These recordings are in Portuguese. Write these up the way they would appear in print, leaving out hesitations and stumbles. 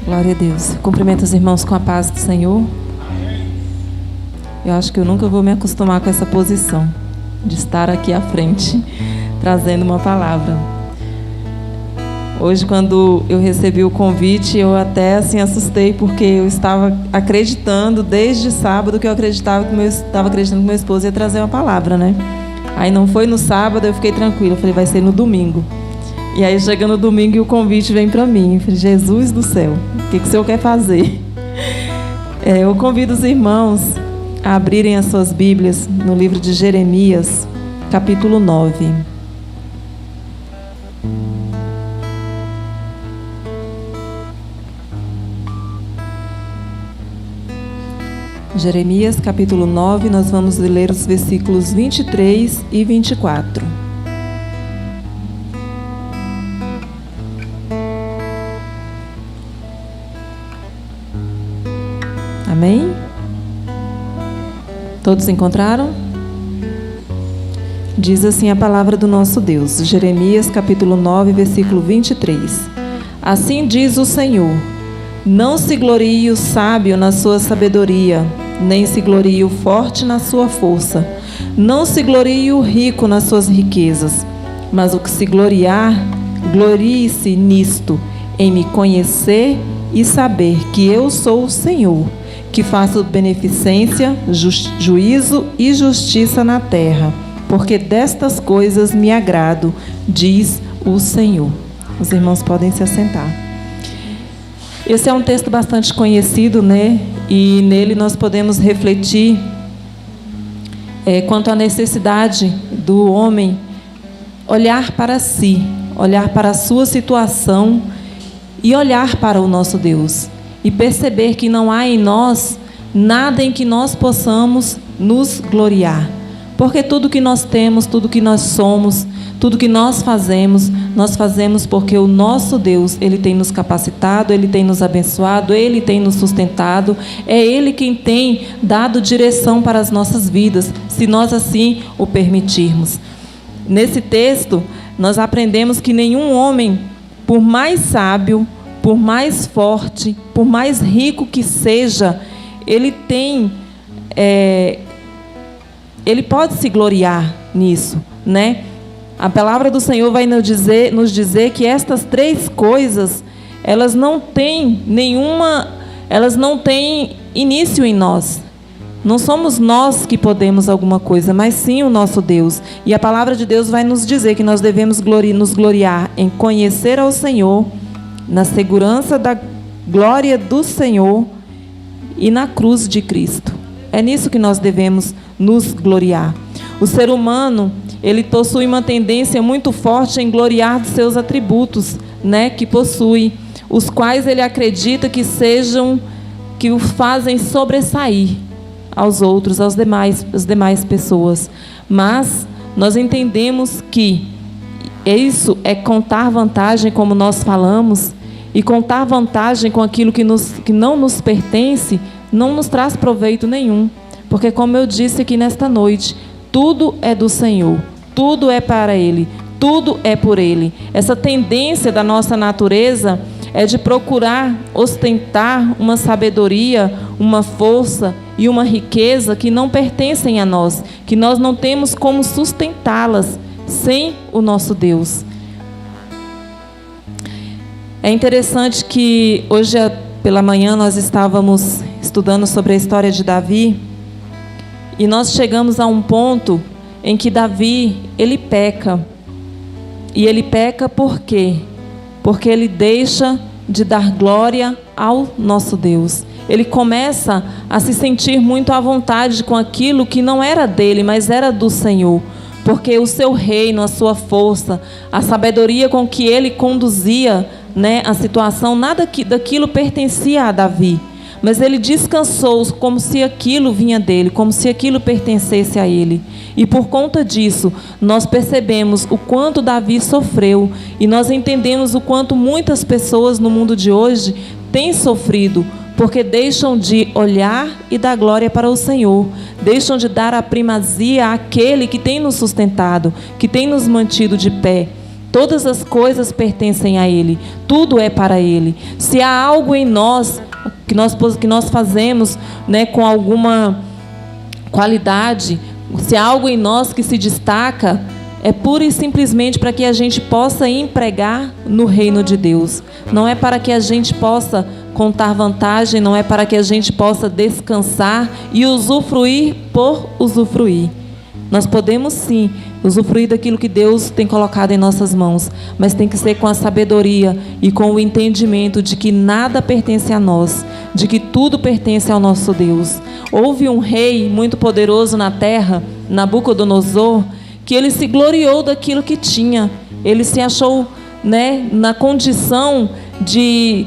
Glória a Deus. Cumprimento os irmãos com a paz do Senhor. Eu acho que eu nunca vou me acostumar com essa posição de estar aqui à frente, trazendo uma palavra. Hoje, quando eu recebi o convite, eu até assim assustei, porque eu estava acreditando desde sábado que eu estava acreditando que meu esposo ia trazer uma palavra, né? Aí não foi no sábado, eu fiquei tranquila, eu falei, vai ser no domingo. E aí chega no domingo e o convite vem para mim. Eu falei, Jesus do céu, o que o Senhor quer fazer? Eu convido os irmãos a abrirem as suas Bíblias no livro de Jeremias, capítulo 9. Jeremias, capítulo 9, nós vamos ler os versículos 23 e 24. Amém? Todos encontraram? Diz assim a palavra do nosso Deus, Jeremias capítulo 9, versículo 23. Assim diz o Senhor: não se glorie o sábio na sua sabedoria, nem se glorie o forte na sua força, não se glorie o rico nas suas riquezas, mas o que se gloriar, glorie-se nisto, em me conhecer e saber que eu sou o Senhor, que faço beneficência, juízo e justiça na terra, porque destas coisas me agrado, diz o Senhor. Os irmãos podem se assentar. Esse é um texto bastante conhecido, né? E nele nós podemos refletir quanto à necessidade do homem olhar para si, olhar para a sua situação e olhar para o nosso Deus. E perceber que não há em nós nada em que nós possamos nos gloriar. Porque tudo que nós temos, tudo que nós somos, tudo que nós fazemos porque o nosso Deus, Ele tem nos capacitado, Ele tem nos abençoado, Ele tem nos sustentado. É Ele quem tem dado direção para as nossas vidas, se nós assim o permitirmos. Nesse texto, nós aprendemos que nenhum homem, por mais sábio, por mais forte, por mais rico que seja, ele pode se gloriar nisso, né? A palavra do Senhor vai nos dizer que estas três coisas, elas não têm início em nós. Não somos nós que podemos alguma coisa, mas sim o nosso Deus. E a palavra de Deus vai nos dizer que nós devemos nos gloriar em conhecer ao Senhor, na segurança da glória do Senhor e na cruz de Cristo. É nisso que nós devemos nos gloriar. O ser humano, ele possui uma tendência muito forte em gloriar dos seus atributos, né, que possui, os quais ele acredita que o fazem sobressair aos outros, às demais pessoas. Mas nós entendemos que isso é contar vantagem, como nós falamos, e contar vantagem com aquilo que não nos pertence, não nos traz proveito nenhum. Porque, como eu disse aqui nesta noite, tudo é do Senhor, tudo é para Ele, tudo é por Ele. Essa tendência da nossa natureza é de procurar ostentar uma sabedoria, uma força e uma riqueza que não pertencem a nós, que nós não temos como sustentá-las sem o nosso Deus. É interessante que hoje pela manhã nós estávamos estudando sobre a história de Davi e nós chegamos a um ponto em que Davi, ele peca. E ele peca por quê? Porque ele deixa de dar glória ao nosso Deus. Ele começa a se sentir muito à vontade com aquilo que não era dele, mas era do Senhor. Porque o seu reino, a sua força, a sabedoria com que ele conduzia, né, a situação, nada daquilo pertencia a Davi. Mas ele descansou como se aquilo vinha dele, como se aquilo pertencesse a ele. E por conta disso, nós percebemos o quanto Davi sofreu. E nós entendemos o quanto muitas pessoas no mundo de hoje têm sofrido, porque deixam de olhar e dar glória para o Senhor. Deixam de dar a primazia àquele que tem nos sustentado, que tem nos mantido de pé. Todas as coisas pertencem a Ele. Tudo é para Ele. Se há algo em nós que nós fazemos, né, com alguma qualidade, se há algo em nós que se destaca, é pura e simplesmente para que a gente possa empregar no reino de Deus. Não é para que a gente possa contar vantagem, não é para que a gente possa descansar e usufruir por usufruir. Nós podemos sim usufruir daquilo que Deus tem colocado em nossas mãos, mas tem que ser com a sabedoria e com o entendimento de que nada pertence a nós, de que tudo pertence ao nosso Deus. Houve um rei muito poderoso na terra, Nabucodonosor, que ele se gloriou daquilo que tinha. Ele se achou, né, na condição de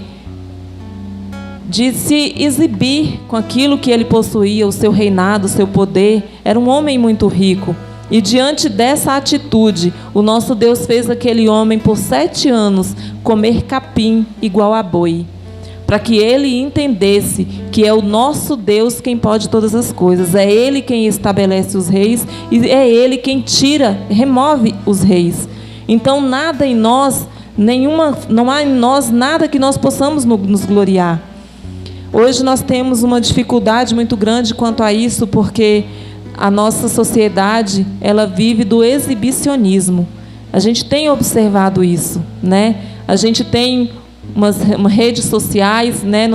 se exibir com aquilo que ele possuía, o seu reinado, o seu poder. Era um homem muito rico. E diante dessa atitude, o nosso Deus fez aquele homem por 7 anos comer capim igual a boi, para que ele entendesse que é o nosso Deus quem pode todas as coisas. É Ele quem estabelece os reis e é Ele quem remove os reis. Então nada em nós, não há em nós nada que nós possamos nos gloriar. Hoje nós temos uma dificuldade muito grande quanto a isso, porque a nossa sociedade, ela vive do exibicionismo. A gente tem observado isso, né? A gente tem umas redes sociais, né?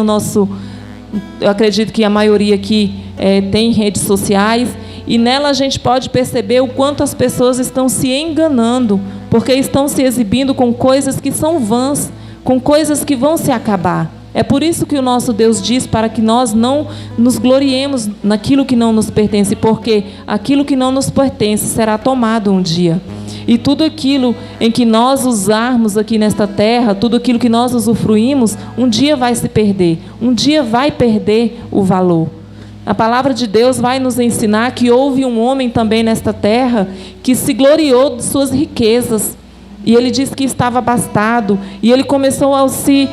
Eu acredito que a maioria aqui tem redes sociais, e nela a gente pode perceber o quanto as pessoas estão se enganando, porque estão se exibindo com coisas que são vãs, com coisas que vão se acabar. É por isso que o nosso Deus diz para que nós não nos gloriemos naquilo que não nos pertence, porque aquilo que não nos pertence será tomado um dia. E tudo aquilo em que nós usarmos aqui nesta terra, tudo aquilo que nós usufruímos, um dia vai se perder, um dia vai perder o valor. A palavra de Deus vai nos ensinar que houve um homem também nesta terra que se gloriou de suas riquezas, e ele disse que estava abastado, e ele começou a se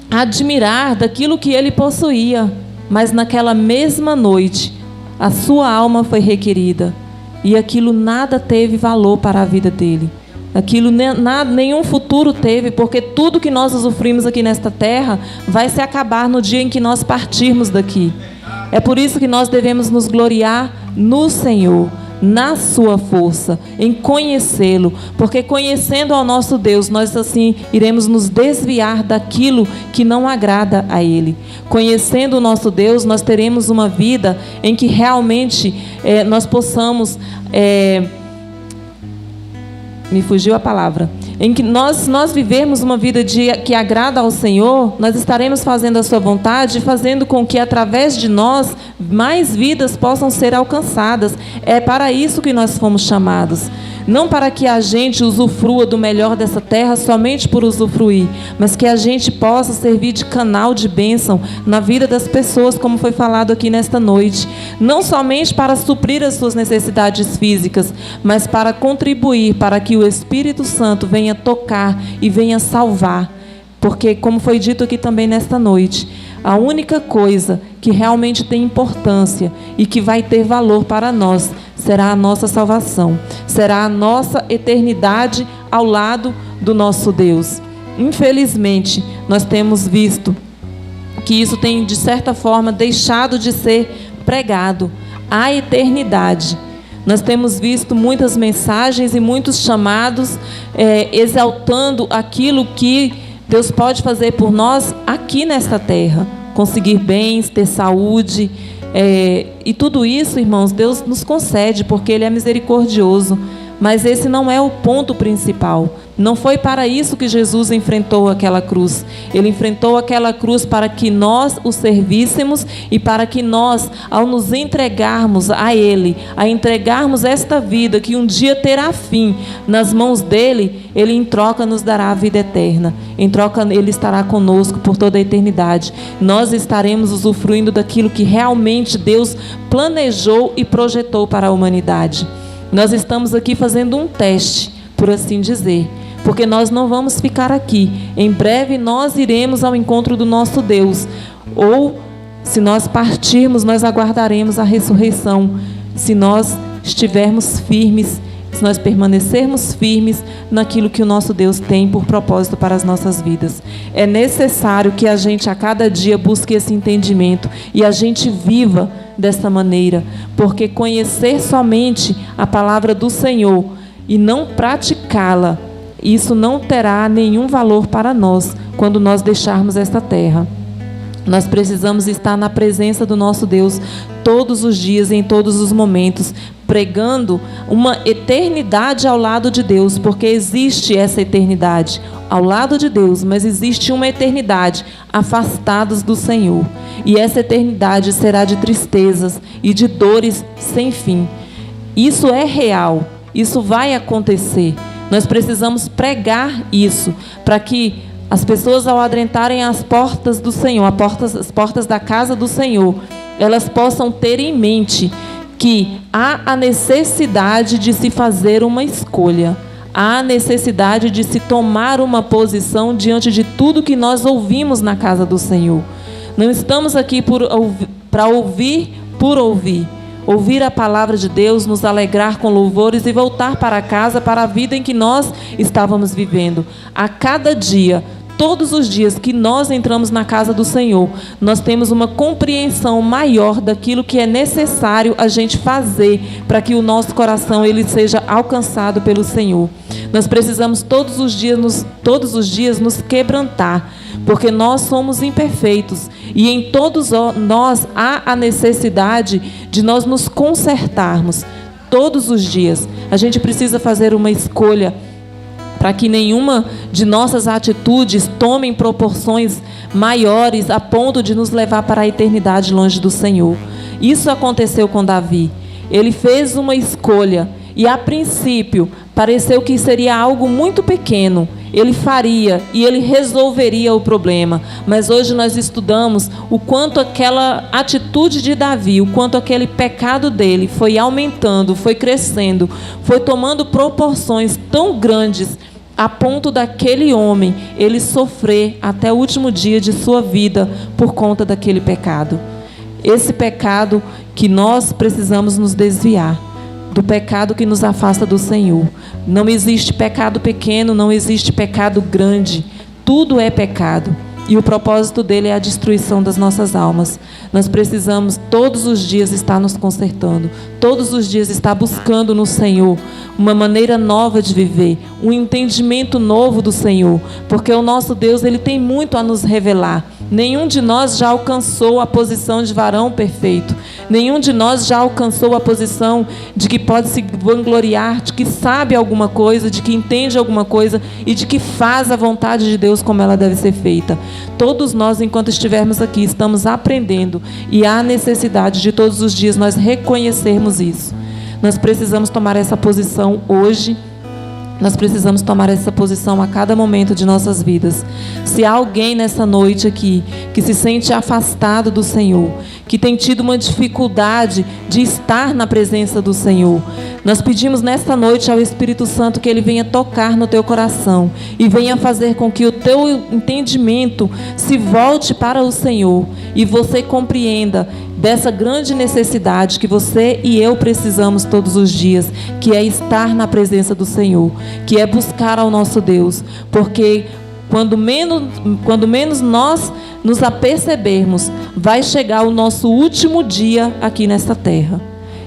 admirar daquilo que ele possuía, mas naquela mesma noite a sua alma foi requerida e aquilo nada teve valor para a vida dele. Aquilo nenhum futuro teve, porque tudo que nós usufruímos aqui nesta terra vai se acabar no dia em que nós partirmos daqui. É por isso que nós devemos nos gloriar no Senhor, na sua força, em conhecê-lo, porque conhecendo ao nosso Deus, nós assim iremos nos desviar daquilo que não agrada a Ele. Conhecendo o nosso Deus, nós teremos uma vida em que realmente nós possamos, me fugiu a palavra, em que nós vivermos uma vida que agrada ao Senhor, nós estaremos fazendo a sua vontade, fazendo com que através de nós mais vidas possam ser alcançadas. É para isso que nós fomos chamados. Não para que a gente usufrua do melhor dessa terra somente por usufruir, mas que a gente possa servir de canal de bênção na vida das pessoas, como foi falado aqui nesta noite. Não somente para suprir as suas necessidades físicas, mas para contribuir para que o Espírito Santo venha tocar e venha salvar. Porque, como foi dito aqui também nesta noite, a única coisa que realmente tem importância e que vai ter valor para nós será a nossa salvação, será a nossa eternidade ao lado do nosso Deus. Infelizmente, nós temos visto que isso tem, de certa forma, deixado de ser pregado, a eternidade. Nós temos visto muitas mensagens e muitos chamados exaltando aquilo que Deus pode fazer por nós aqui nesta terra. Conseguir bens, ter saúde, e tudo isso, irmãos, Deus nos concede, porque Ele é misericordioso. Mas esse não é o ponto principal. Não foi para isso que Jesus enfrentou aquela cruz. Ele enfrentou aquela cruz para que nós o servíssemos e para que nós, ao nos entregarmos a Ele, a entregarmos esta vida que um dia terá fim nas mãos dEle, Ele em troca nos dará a vida eterna. Em troca Ele estará conosco por toda a eternidade. Nós estaremos usufruindo daquilo que realmente Deus planejou e projetou para a humanidade. Nós estamos aqui fazendo um teste, por assim dizer, porque nós não vamos ficar aqui. Em breve nós iremos ao encontro do nosso Deus, ou se nós partirmos, nós aguardaremos a ressurreição, se nós estivermos firmes, se nós permanecermos firmes naquilo que o nosso Deus tem por propósito para as nossas vidas. É necessário que a gente a cada dia busque esse entendimento e a gente viva dessa maneira, porque conhecer somente a palavra do Senhor e não praticá-la, isso não terá nenhum valor para nós quando nós deixarmos esta terra. Nós precisamos estar na presença do nosso Deus todos os dias, em todos os momentos, pregando uma eternidade ao lado de Deus, porque existe essa eternidade ao lado de Deus, mas existe uma eternidade afastados do Senhor. E essa eternidade será de tristezas e de dores sem fim. Isso é real, isso vai acontecer. Nós precisamos pregar isso, para que as pessoas, ao adentrarem as portas do Senhor, as portas da casa do Senhor, elas possam ter em mente que há a necessidade de se fazer uma escolha, há a necessidade de se tomar uma posição diante de tudo que nós ouvimos na casa do Senhor. Não estamos aqui para ouvir por ouvir. Ouvir a palavra de Deus, nos alegrar com louvores e voltar para casa, para a vida em que nós estávamos vivendo. A cada dia, todos os dias que nós entramos na casa do Senhor, nós temos uma compreensão maior daquilo que é necessário a gente fazer para que o nosso coração ele seja alcançado pelo Senhor. Nós precisamos todos os dias nos quebrantar, porque nós somos imperfeitos e em todos nós há a necessidade de nós nos consertarmos todos os dias. A gente precisa fazer uma escolha para que nenhuma de nossas atitudes tomem proporções maiores a ponto de nos levar para a eternidade longe do Senhor. Isso aconteceu com Davi. Ele fez uma escolha e a princípio pareceu que seria algo muito pequeno. Ele faria e ele resolveria o problema. Mas hoje nós estudamos o quanto aquela atitude de Davi, o quanto aquele pecado dele foi aumentando, foi crescendo, foi tomando proporções tão grandes a ponto daquele homem, ele sofrer até o último dia de sua vida por conta daquele pecado. Esse pecado que nós precisamos nos desviar, do pecado que nos afasta do Senhor. Não existe pecado pequeno, não existe pecado grande. Tudo é pecado. E o propósito dele é a destruição das nossas almas. Nós precisamos todos os dias estar nos consertando. Todos os dias estar buscando no Senhor uma maneira nova de viver. Um entendimento novo do Senhor. Porque o nosso Deus, ele tem muito a nos revelar. Nenhum de nós já alcançou a posição de varão perfeito. Nenhum de nós já alcançou a posição de que pode se vangloriar, de que sabe alguma coisa, de que entende alguma coisa e de que faz a vontade de Deus como ela deve ser feita. Todos nós, enquanto estivermos aqui, estamos aprendendo e há necessidade de todos os dias nós reconhecermos isso. Nós precisamos tomar essa posição hoje. Nós precisamos tomar essa posição a cada momento de nossas vidas. Se há alguém nessa noite aqui que se sente afastado do Senhor, que tem tido uma dificuldade de estar na presença do Senhor, nós pedimos nesta noite ao Espírito Santo que Ele venha tocar no teu coração e venha fazer com que o teu entendimento se volte para o Senhor e você compreenda dessa grande necessidade que você e eu precisamos todos os dias, que é estar na presença do Senhor, que é buscar ao nosso Deus, porque quando menos nós nos apercebermos, vai chegar o nosso último dia aqui nesta terra.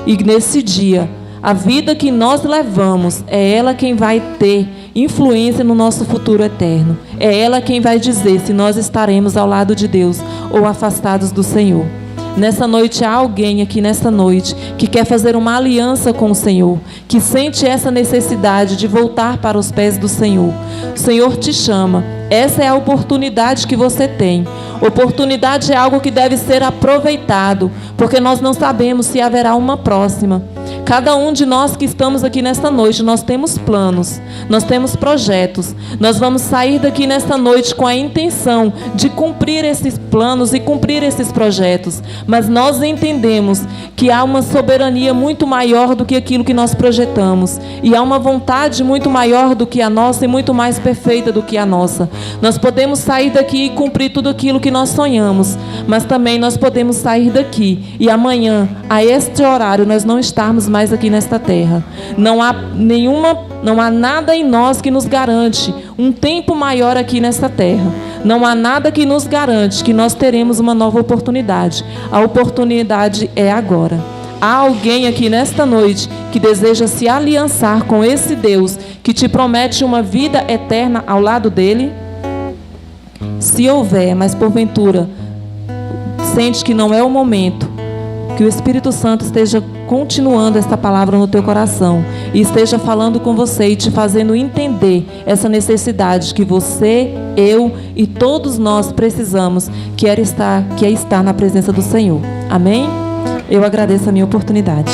E nesse dia, a vida que nós levamos, é ela quem vai ter influência no nosso futuro eterno. É ela quem vai dizer se nós estaremos ao lado de Deus ou afastados do Senhor. Nessa noite há alguém aqui nesta noite que quer fazer uma aliança com o Senhor, que sente essa necessidade de voltar para os pés do Senhor. O Senhor te chama. Essa é a oportunidade que você tem. Oportunidade é algo que deve ser aproveitado, porque nós não sabemos se haverá uma próxima. Cada um de nós que estamos aqui nesta noite, nós temos planos, nós temos projetos. Nós vamos sair daqui nesta noite com a intenção de cumprir esses planos e cumprir esses projetos. Mas nós entendemos que há uma soberania muito maior do que aquilo que nós projetamos. E há uma vontade muito maior do que a nossa e muito mais perfeita do que a nossa. Nós podemos sair daqui e cumprir tudo aquilo que nós sonhamos, mas também nós podemos sair daqui e amanhã, a este horário, nós não estarmos mais mais aqui nesta terra. Não há nada em nós que nos garante um tempo maior aqui nesta terra. Não há nada que nos garante que nós teremos uma nova oportunidade. A oportunidade é agora. Há alguém aqui nesta noite que deseja se aliançar com esse Deus que te promete uma vida eterna ao lado dele? Se houver, mas porventura sente que não é o momento, que o Espírito Santo esteja continuando esta palavra no teu coração e esteja falando com você e te fazendo entender essa necessidade que você, eu e todos nós precisamos, que é estar na presença do Senhor. Amém? Eu agradeço a minha oportunidade.